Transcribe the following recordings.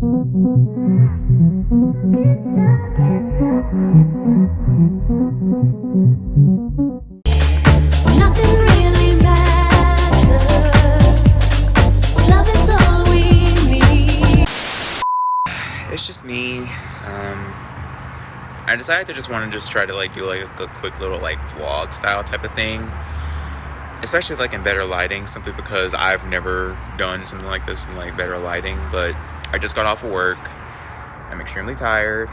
Nothing really matters. Love is all we need. It's just me. I decided to just want to just try to like do like a quick little like vlog style type of thing, especially like in better lighting, simply because I've never done something like this in like better lighting. But I just got off of work. I'm extremely tired,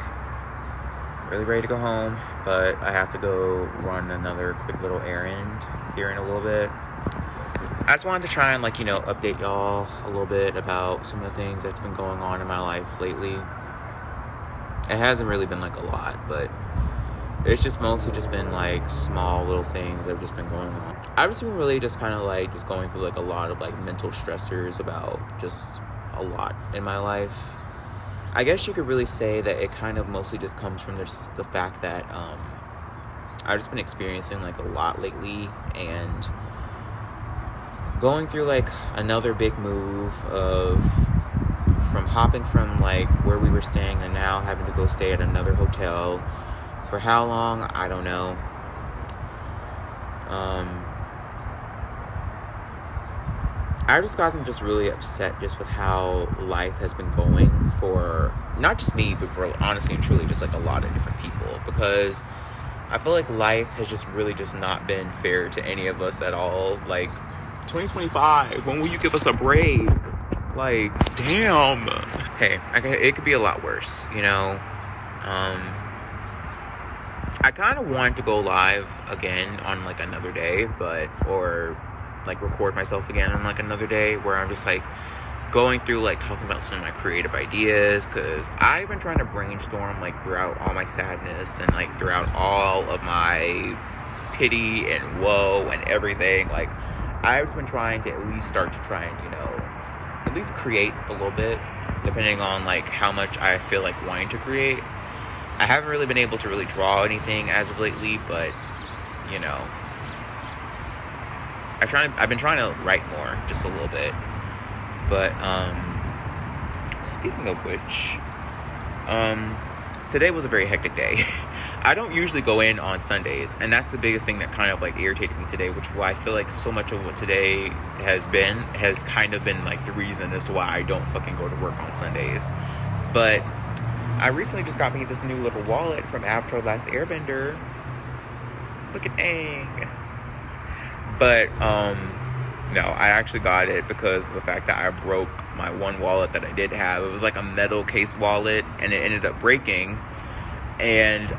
really ready to go home, but I have to go run another quick little errand here in a little bit. I just wanted to try and like, you know, update y'all a little bit about some of the things that's been going on in my life lately. It hasn't really been like a lot, but it's just mostly just been like small little things that have just been going on. I've just been really just kind of like just going through like a lot of like mental stressors about just a lot in my life. I guess you could really say that it kind of mostly just comes from the fact that I've just been experiencing like a lot lately, and going through like another big move from hopping from like where we were staying and now having to go stay at another hotel. For how long, I don't know. I've just gotten just really upset just with how life has been going for not just me, but for honestly and truly just like a lot of different people, because I feel like life has just really just not been fair to any of us at all. Like, 2025, when will you give us a break? Like, damn. Hey, it could be a lot worse, you know? I kind of wanted to go live again on like another day, or like record myself again on like another day where I'm just like going through like talking about some of my creative ideas, because I've been trying to brainstorm like throughout all my sadness and like throughout all of my pity and woe and everything. Like, I've been trying to at least start to try and, you know, at least create a little bit, depending on like how much I feel like wanting to create. I haven't really been able to really draw anything as of lately, but you know, I've been trying to write more, just a little bit. But speaking of which, today was a very hectic day. I don't usually go in on Sundays, and that's the biggest thing that kind of like irritated me today, which is why I feel like so much of what today has kind of been like the reason as to why I don't fucking go to work on Sundays. But I recently just got me this new little wallet from Avatar: The Last Airbender. Look at Aang. But no, I actually got it because of the fact that I broke my one wallet that I did have. It was like a metal case wallet, and it ended up breaking. And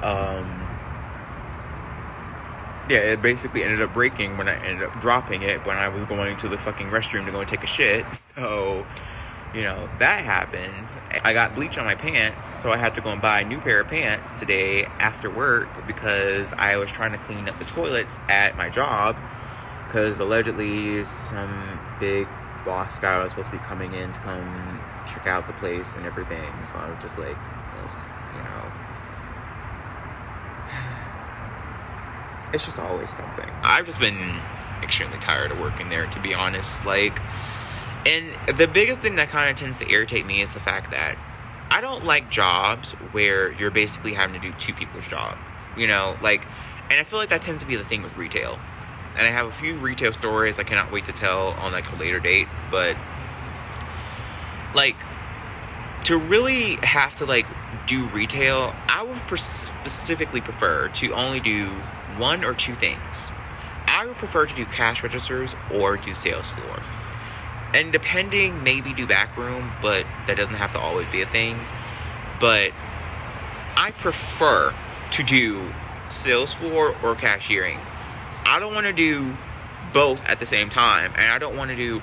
yeah, it basically ended up breaking when I ended up dropping it when I was going to the fucking restroom to go and take a shit. So, you know, that happened. I got bleach on my pants, so I had to go and buy a new pair of pants today after work, because I was trying to clean up the toilets at my job, because allegedly some big boss guy was supposed to be coming in to come check out the place and everything. So I was just like, ugh, you know, it's just always something. I've just been extremely tired of working there, to be honest. Like, and the biggest thing that kind of tends to irritate me is the fact that I don't like jobs where you're basically having to do two people's job, you know, like, and I feel like that tends to be the thing with retail. And I have a few retail stories I cannot wait to tell on like a later date, but like, to really have to like do retail, I would specifically prefer to only do one or two things. I would prefer to do cash registers or do sales floor. And depending, maybe do back room, but that doesn't have to always be a thing. But I prefer to do sales floor or cashiering. I don't want to do both at the same time, and I don't want to do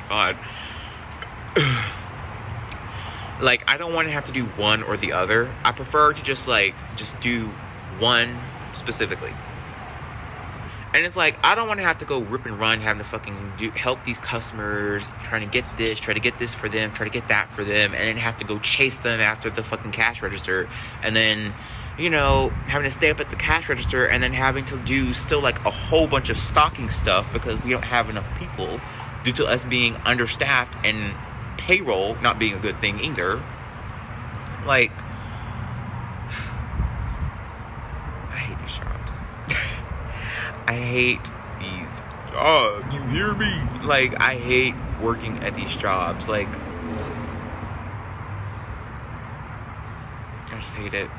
God. Like, I don't want to have to do one or the other. I prefer to just do one specifically. And it's like, I don't want to have to go rip and run, having to fucking help these customers, trying to get this, try to get this for them, try to get that for them, and then have to go chase them after the fucking cash register, and then, you know, having to stay up at the cash register, and then having to do still like a whole bunch of stocking stuff because we don't have enough people due to us being understaffed and payroll not being a good thing either. Like, I hate these jobs. I hate these jobs. You hear me? Like, I hate working at these jobs. Like, I just hate it.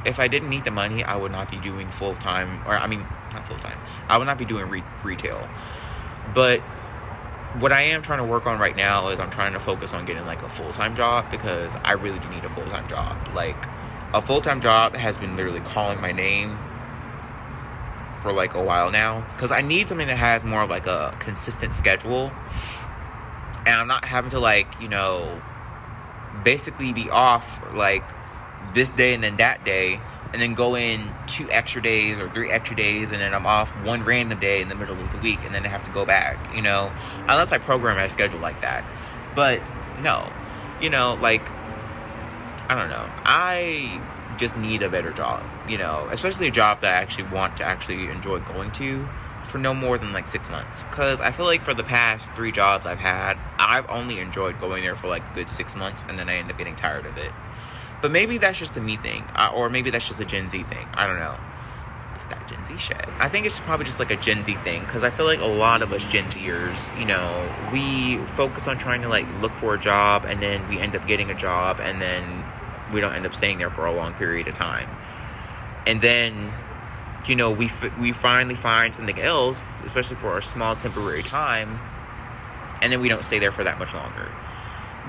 If I didn't need the money, I would not be doing full-time, or I mean, not full-time. I would not be doing retail. But what I am trying to work on right now is I'm trying to focus on getting like a full-time job, because I really do need a full-time job. Like, a full-time job has been literally calling my name for like a while now, because I need something that has more of like a consistent schedule, and I'm not having to, like, you know, basically be off like this day and then that day, and then go in 2 extra days or 3 extra days, and then I'm off 1 random day in the middle of the week, and then I have to go back, you know, unless I program my schedule like that. But no, you know, like, I don't know, I just need a better job, you know, especially a job that I actually want to actually enjoy going to for no more than like 6 months, because I feel like for the past 3 jobs I've had, I've only enjoyed going there for like a good 6 months, and then I end up getting tired of it. But maybe that's just a me thing, or maybe that's just a Gen Z thing. I don't know. It's that Gen Z shit. I think it's probably just like a Gen Z thing, because I feel like a lot of us Gen Zers, you know, we focus on trying to like look for a job, and then we end up getting a job, and then we don't end up staying there for a long period of time. And then, you know, we finally find something else, especially for a small temporary time, and then we don't stay there for that much longer.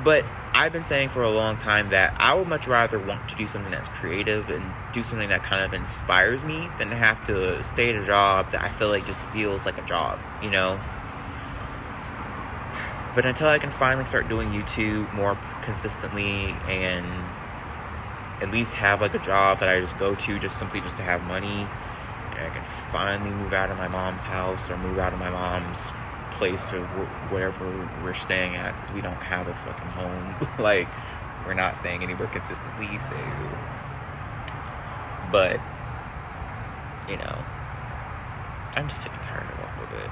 But I've been saying for a long time that I would much rather want to do something that's creative and do something that kind of inspires me than to have to stay at a job that I feel like just feels like a job, you know? But until I can finally start doing YouTube more consistently, and at least have like a job that I just go to just simply just to have money, and I can finally move out of my mom's house, or move out of my mom's place, or wherever we're staying at, because we don't have a fucking home. Like, we're not staying anywhere consistently, so. But, you know, I'm just sick and tired of all of it.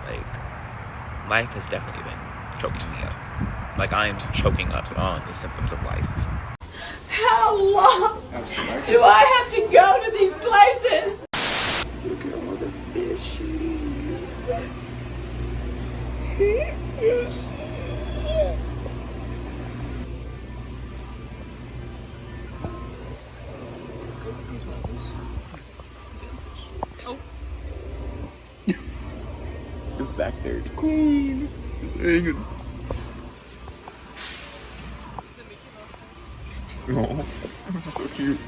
Like, life has definitely been choking me up. Like, I'm choking up on the symptoms of life. How long do I have to go to these places? Look at all the fishies. Yes. Oh. Just back there, just hanging. Oh, this is so cute.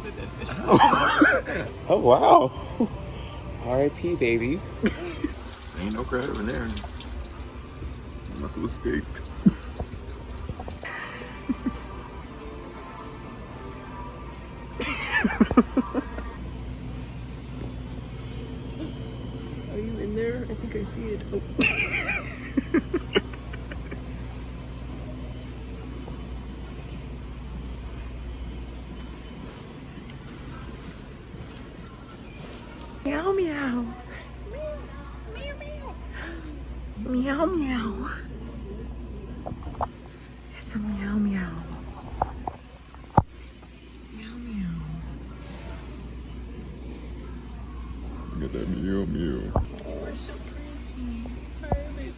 The dead fish. Oh wow. R.I.P. baby. Ain't no crowd over there. I must have escaped. Are you in there? I think I see it. Oh. Meow meows. Meow meow. Meow meow. It's a meow meow. Meow meow. Look at that meow meow. You are so pretty. Hi, baby.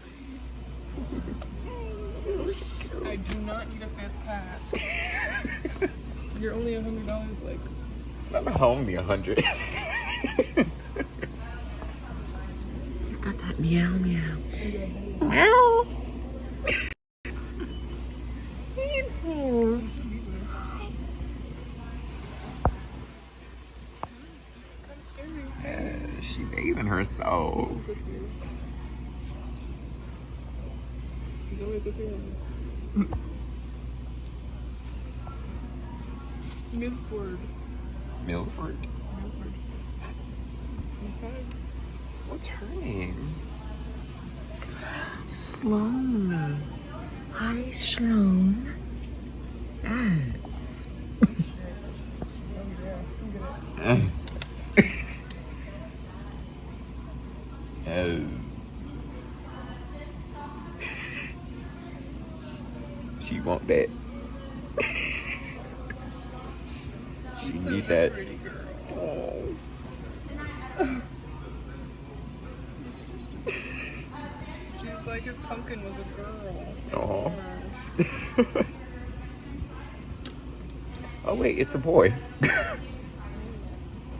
I do not need a 5th cat. You're only $100, like. I'm only 100. You got that meow meow. Meow. Kind of scary. She bathing herself. He's always up here. Milford. Milford? Milford. Okay. What's her name? Sloan. Hi, Sloan. Yes. Oh, yeah. Look at it. Yes. She want that. She She's need such a that. pretty girl. Oh. She's like if Pumpkin was a girl. Oh. Gosh. Oh wait, it's a boy.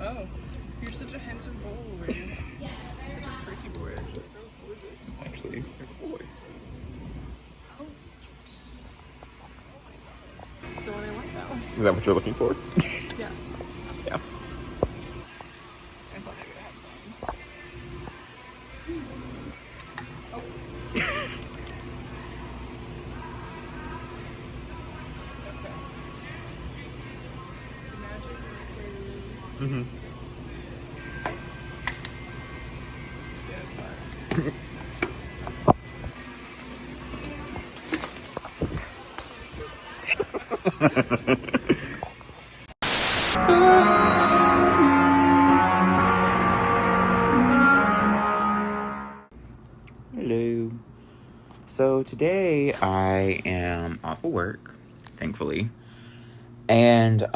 Oh, you're such a handsome boy. Such a freaky boy, actually. That was gorgeous. Actually, it's a boy. The one I want now. Is that what you're looking for? Yeah. Yeah. I thought I could have fun. Oh. Okay. The magic is Mm-hmm. yeah, it's fine. Hello. So today I am off of work, thankfully. And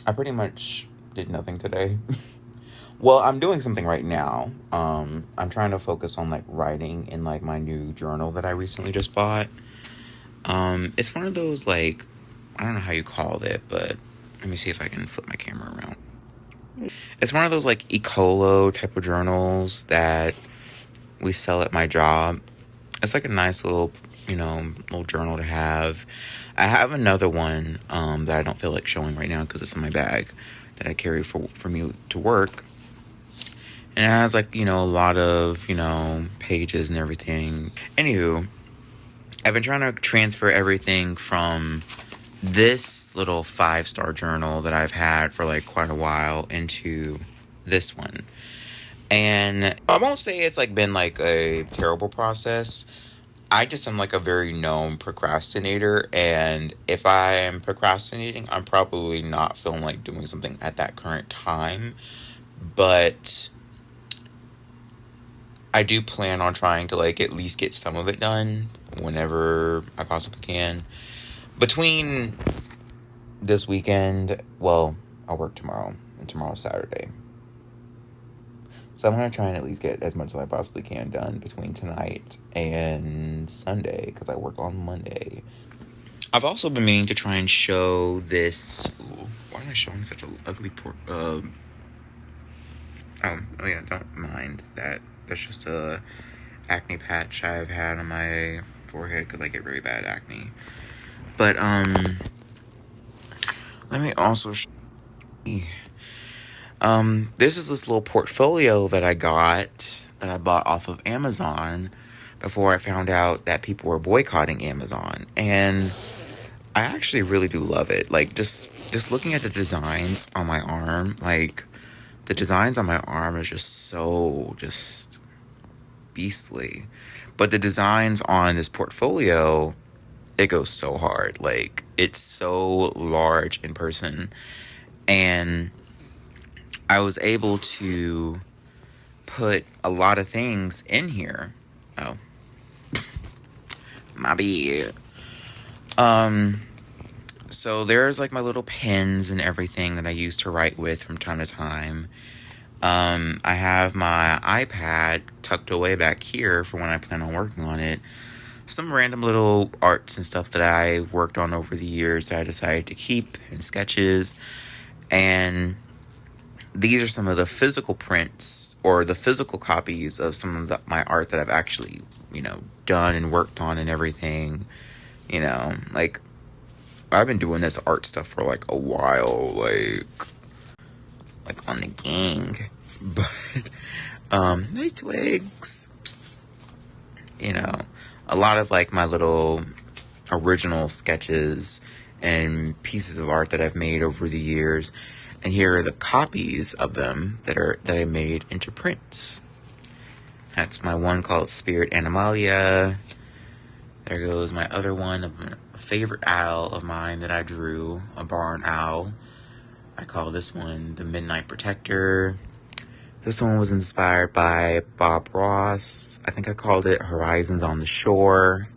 I pretty much did nothing today. Well, I'm doing something right now. I'm trying to focus on like writing in like my new journal that I recently just bought. It's one of those like, I don't know how you call it, but let me see if I can flip my camera around. It's one of those like ecolo type of journals that we sell at my job. It's like a nice little, little journal to have. I have another one that I don't feel like showing right now because it's in my bag that I carry for me to work. And it has like, a lot of, pages and everything. Anywho, I've been trying to transfer everything from this little 5-star journal that I've had for like quite a while into this one. And I won't say it's like been like a terrible process. I just am like a very known procrastinator, and if I am procrastinating, I'm probably not feeling like doing something at that current time. But I do plan on trying to like at least get some of it done whenever I possibly can. Between this weekend, well, I work tomorrow, and tomorrow's Saturday. So I'm going to try and at least get as much as I possibly can done between tonight and Sunday, because I work on Monday. I've also been meaning to try and show this... Ooh, why am I showing such an ugly oh yeah, don't mind that. That's just a acne patch I've had on my forehead because I get very bad acne. But, let me also show you. This is this little portfolio that I bought off of Amazon before I found out that people were boycotting Amazon. And I actually really do love it. Like, just looking at the designs on my arm, like, the designs on my arm are just beastly. But the designs on this portfolio, it goes so hard. Like, it's so large in person. And I was able to put a lot of things in here. Oh. My bad. So there's like my little pens and everything that I use to write with from time to time. I have my iPad tucked away back here for when I plan on working on it. Some random little arts and stuff that I worked on over the years that I decided to keep, and sketches. And these are some of the physical prints or the physical copies of some of my art that I've actually, done and worked on and everything. Like, I've been doing this art stuff for like a while, like on the gang. But, hey Twigs. A lot of like my little original sketches and pieces of art that I've made over the years. And here are the copies of them that I made into prints. That's my one called Spirit Animalia. There goes my other one, a favorite owl of mine that I drew, a barn owl. I call this one the Midnight Protector. This one was inspired by Bob Ross. I think I called it Horizons on the Shore.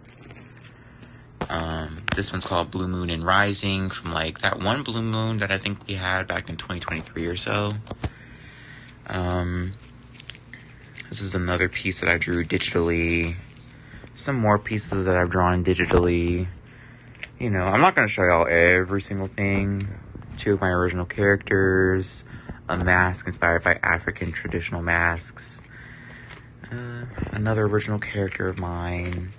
This one's called Blue Moon and Rising, from like that one blue moon that I think we had back in 2023 or so. This is another piece that I drew digitally. Some more pieces that I've drawn digitally. You know, I'm not going to show y'all every single thing. 2 of my original characters. A mask inspired by African traditional masks. Another original character of mine.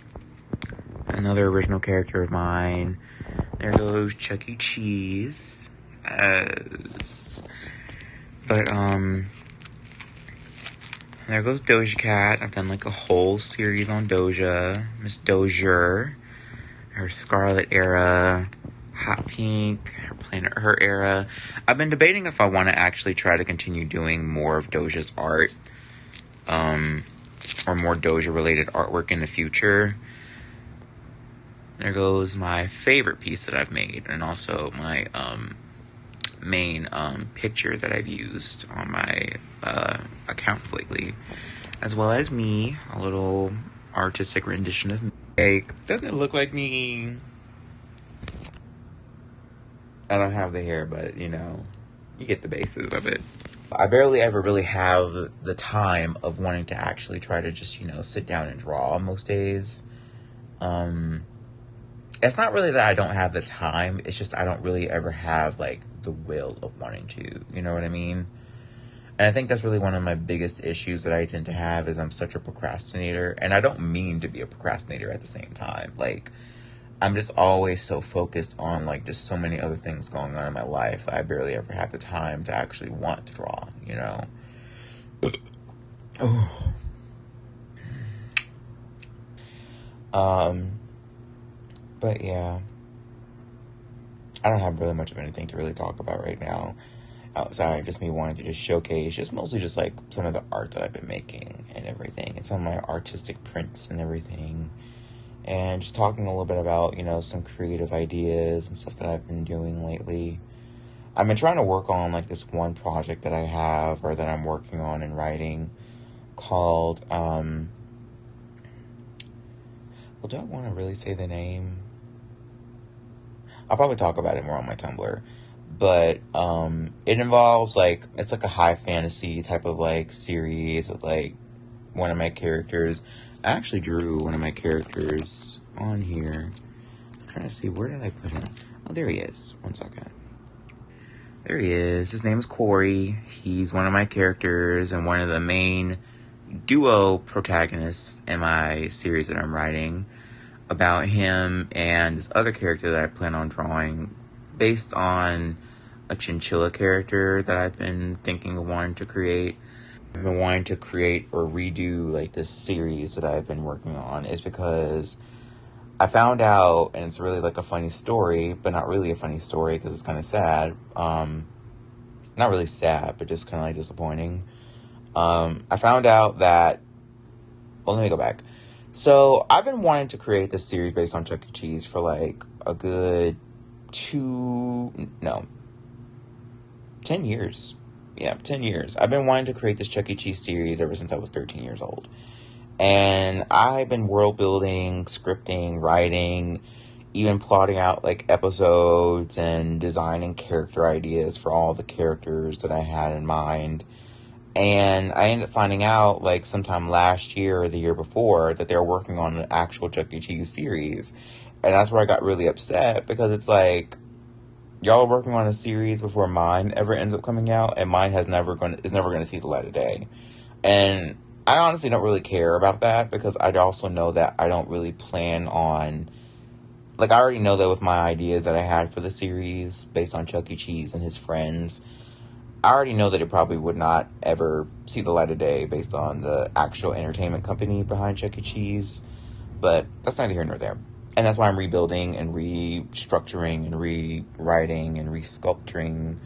Another original character of mine. There goes Chuck E. Cheese. But, there goes Doja Cat. I've done like a whole series on Doja. Miss Dozier. Her Scarlet era. Hot Pink. Her Planet Her era. I've been debating if I want to actually try to continue doing more of Doja's art. Or more Doja related artwork in the future. There goes my favorite piece that I've made. And also my, main picture that I've used on my accounts lately, as well as me, a little artistic rendition of me. Like, doesn't it look like me? I don't have the hair, but you know, you get the basis of it. I barely ever really have the time of wanting to actually try to just, you know, sit down and draw most days. It's not really that I don't have the time, it's just I don't really ever have like the will of wanting to, you know what I mean? And I think that's really one of my biggest issues that I tend to have, is I'm such a procrastinator. And I don't mean to be a procrastinator at the same time. Like, I'm just always so focused on like just so many other things going on in my life. I barely ever have the time to actually want to draw, you know? But yeah, I don't have really much of anything to really talk about right now, outside of just me wanting to just showcase just mostly just like some of the art that I've been making and everything, and some of my artistic prints and everything, and just talking a little bit about, you know, some creative ideas and stuff that I've been doing lately. I've been trying to work on like this one project that I have, or that I'm working on and writing, called well, do I want to really say the name? I'll probably talk about it more on my Tumblr. But it involves like, it's like a high fantasy type of like series with like one of my characters. I actually drew one of my characters on here. I'm trying to see, where did I put him? Oh, there he is. One second. There he is. His name is Corey. He's one of my characters and one of the main duo protagonists in my series that I'm writing, about him and this other character that I plan on drawing based on a chinchilla character that I've been thinking of wanting to create. I've been wanting to create or redo like this series that I've been working on, is because I found out, and it's really like a funny story, but not really a funny story because it's kind of sad. Not really sad, but just kind of like disappointing. I found out that, well, let me go back. So I've been wanting to create this series based on Chuck E. Cheese for like a good 10 years. Yeah, 10 years. I've been wanting to create this Chuck E. Cheese series ever since I was 13 years old. And I've been world building, scripting, writing, even plotting out like episodes and designing character ideas for all the characters that I had in mind. And I ended up finding out like sometime last year or the year before that they were working on an actual Chuck E. Cheese series. And that's where I got really upset, because it's like, y'all are working on a series before mine ever ends up coming out, and mine is never going to see the light of day. And I honestly don't really care about that, because I also know that I don't really plan on, like, I already know that with my ideas that I had for the series based on Chuck E. Cheese and his friends, I already know that it probably would not ever see the light of day based on the actual entertainment company behind Chuck E. Cheese. But that's neither here nor there. And that's why I'm rebuilding and restructuring and rewriting and resculpting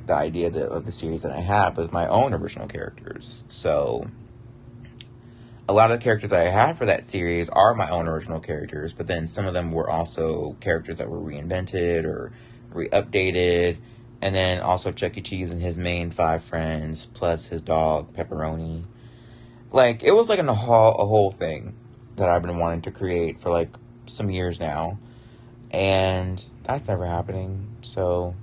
the idea of the series that I have with my own original characters. So a lot of the characters that I have for that series are my own original characters, but then some of them were also characters that were reinvented or re-updated And then also Chuck E. Cheese and his main 5 friends, plus his dog, Pepperoni. Like, it was like a whole thing that I've been wanting to create for like some years now. And that's never happening. So,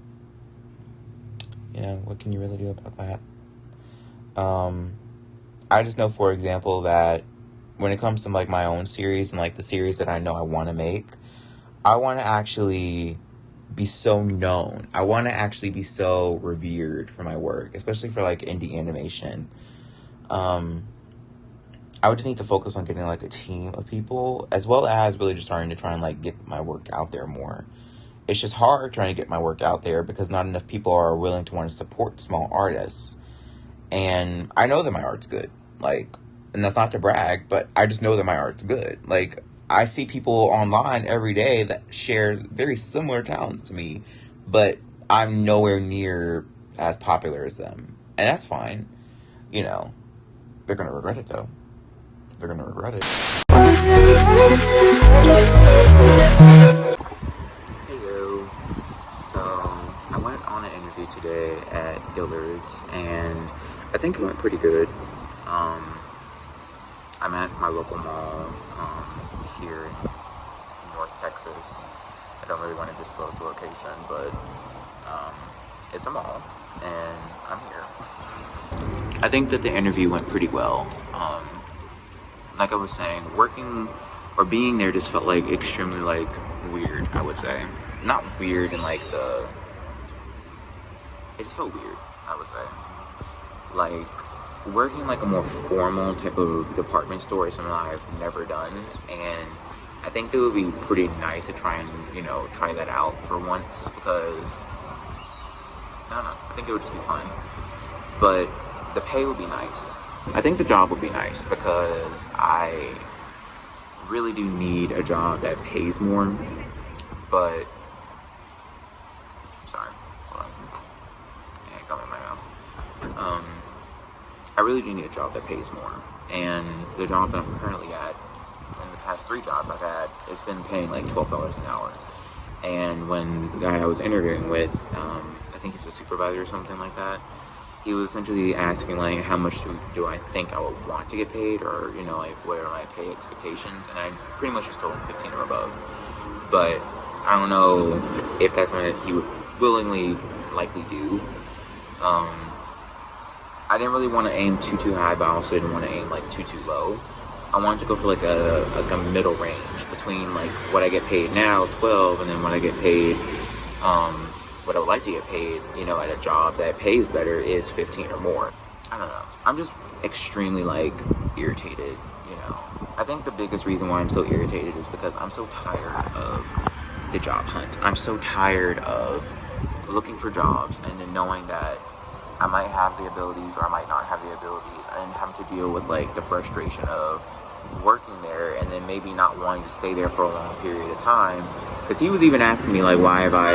what can you really do about that? I just know, for example, that when it comes to like my own series and like the series that I know I want to make, I want to actually be so known. I want to actually be so revered for my work, especially for like indie animation. I would just need to focus on getting like a team of people, as well as really just starting to try and like get my work out there more. It's just hard trying to get my work out there because not enough people are willing to want to support small artists. And I know that my art's good. Like, and that's not to brag, but I just know that my art's good. Like, I see people online every day that share very similar talents to me, but I'm nowhere near as popular as them. And that's fine. They're going to regret it, though. They're going to regret it. Hello. So, I went on an interview today at Dillard's, and I think it went pretty good. I'm at my local mall here in North Texas. I don't really want to disclose the location, but it's a mall, and I'm here. I think that the interview went pretty well. Like I was saying, working or being there just felt like extremely like weird, I would say. Not weird in like it just felt weird, I would say. Like, working like a more formal type of department store is something I've never done, and I think it would be pretty nice to try and, try that out for once, because, I don't know, I think it would just be fun. But the pay would be nice. I think the job would be nice, because I really do need a job that pays more, but, sorry, hold on. Yeah, it got me in my mouth. I really do need a job that pays more, and the job that I'm currently at, in the past 3 jobs I've had, it's been paying like $12 an hour. And when the guy I was interviewing with, I think he's a supervisor or something like that, he was essentially asking like how much do I think I would want to get paid, or like what are my pay expectations, and I pretty much just told him 15 or above. But I don't know if that's something that he would willingly likely do. I didn't really want to aim too high, but I also didn't want to aim like too low. I wanted to go for like a middle range between like what I get paid now, 12, and then what I get paid, what I would like to get paid, at a job that pays better is 15 or more. I don't know. I'm just extremely like irritated, I think the biggest reason why I'm so irritated is because I'm so tired of the job hunt. I'm so tired of looking for jobs and then knowing that I might have the abilities or I might not have the abilities, and having to deal with like the frustration of working there and then maybe not wanting to stay there for a long period of time. Because he was even asking me like, why have I,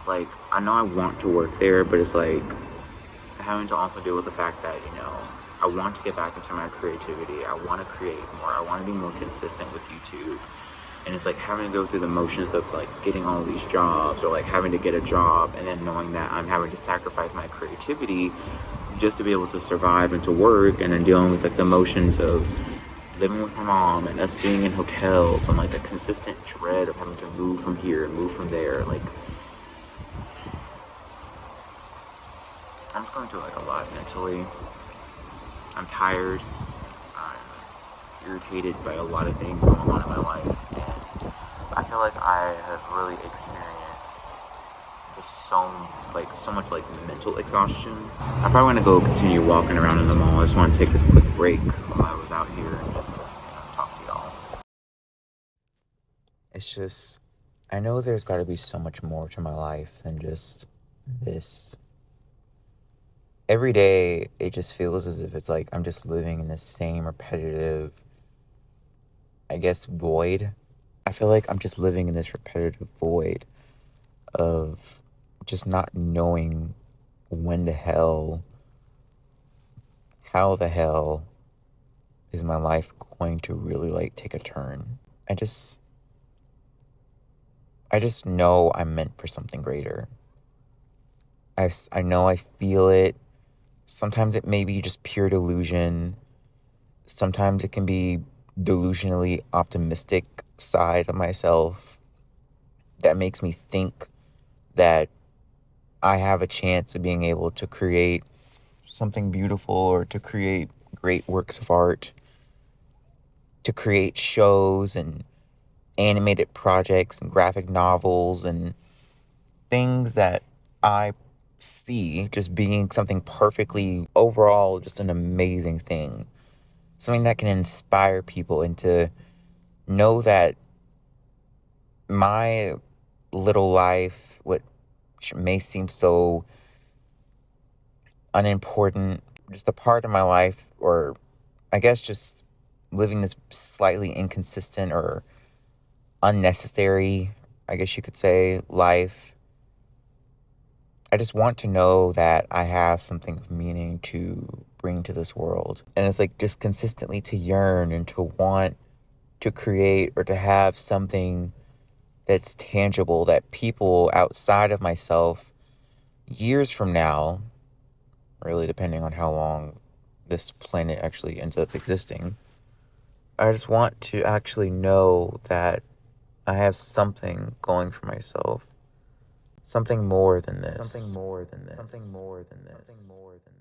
like, I know I want to work there, but it's like having to also deal with the fact that, I want to get back into my creativity. I want to create more. I want to be more consistent with YouTube. And it's like having to go through the motions of like getting all these jobs, or like having to get a job, and then knowing that I'm having to sacrifice my creativity just to be able to survive and to work, and then dealing with like the motions of living with my mom and us being in hotels, and like the consistent dread of having to move from here and move from there. Like, I'm just going through like a lot mentally. I'm tired. I'm irritated by a lot of things going on in my life, and I feel like I have really experienced just so much like mental exhaustion. I probably want to go continue walking around in the mall. I just want to take this quick break while I was out here and just talk to y'all. It's just, I know there's got to be so much more to my life than just this. Every day, it just feels as if it's like I'm just living in the same repetitive, I guess, void. I feel like I'm just living in this repetitive void of just not knowing when the hell, how the hell is my life going to really like take a turn. I just know I'm meant for something greater. I know I feel it. Sometimes it may be just pure delusion. Sometimes it can be delusionally optimistic side of myself that makes me think that I have a chance of being able to create something beautiful or to create great works of art, to create shows and animated projects and graphic novels and things that I see just being something perfectly overall, just an amazing thing. Something that can inspire people and to know that my little life, what may seem so unimportant, just a part of my life, or I guess just living this slightly inconsistent or unnecessary, I guess you could say, life. I just want to know that I have something of meaning to bring to this world. And it's like just consistently to yearn and to want to create or to have something that's tangible that people outside of myself, years from now, really depending on how long this planet actually ends up existing, I just want to actually know that I have something going for myself. Something more than this. Something more than this. Something more than this. Something more than this.